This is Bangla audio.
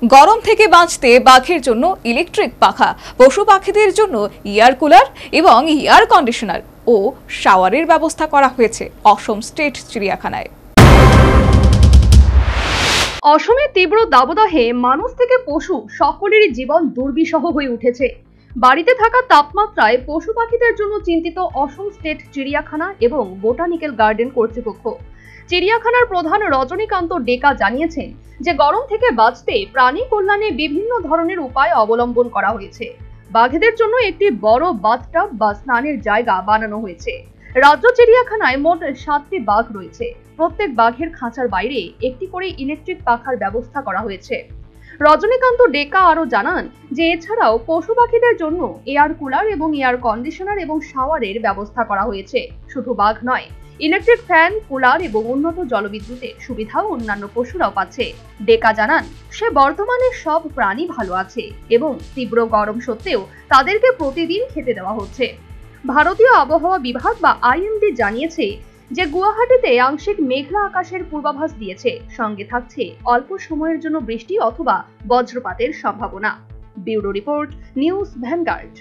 গরম থেকে বাঁচতে বাঘের জন্য ইলেকট্রিক পাখা, পশু পাখিদের জন্য এয়ার কুলার এবং এয়ার কন্ডিশনার ও শাওয়ারের ব্যবস্থা করা হয়েছে অসম স্টেট চিড়িয়াখানায়। অসমের তীব্র দাবদাহে মানুষ থেকে পশু সকলেরই জীবন দুর্বিষহ হয়ে উঠেছে। বাড়িতে থাকা তাপমাত্রায় পশু পাখিদের জন্য চিন্তিত অসম স্টেট চিড়িয়াখানা এবং বোটানিক্যাল গার্ডেন কর্তৃপক্ষ। চিড়িয়াখানার প্রধান রজনীকান্ত ডেকা জানিয়েছেন যে গরম থেকে বাঁচতে প্রাণী কল্যাণে বিভিন্ন ধরনের উপায় অবলম্বন করা হয়েছে। বাঘেদের জন্য একটি বড় বাথটাব বা স্নানের জায়গা বানানো হয়েছে। রাজ্য চিড়িয়াখানায় মোট 7টি বাঘ রয়েছে। প্রত্যেক বাঘের খাঁচার বাইরে একটি করে ইলেকট্রিক পাখার ব্যবস্থা করা হয়েছে। রজনীকান্ত ডেকা আরো জানান যে এছাড়াও পশু পাখিদের জন্য এয়ার কুলার এবং এয়ার কন্ডিশনার এবং শাওয়ারের ব্যবস্থা করা হয়েছে। শুধু বাঘ নয়, ইলেকট্রিক ফ্যান, কুলার এবং উন্নত জলবিদ্যুতের সুবিধাও অন্যান্য পশুরাও পাচ্ছে। ডেকা জানান সে বর্তমানে সব প্রাণী ভালো আছে এবং তীব্র গরম সত্ত্বেও তাদেরকে প্রতিদিন খেতে দেওয়া হচ্ছে। ভারতীয় আবহাওয়া বিভাগ বা আইএমডি জানিয়েছে যে গুয়াহাটিতে আংশিক মেঘলা আকাশের পূর্বাভাস দিয়েছে, সঙ্গে থাকছে অল্প সময়ের জন্য বৃষ্টি অথবা বজ্রপাতের সম্ভাবনা। Bureau report, news vanguard.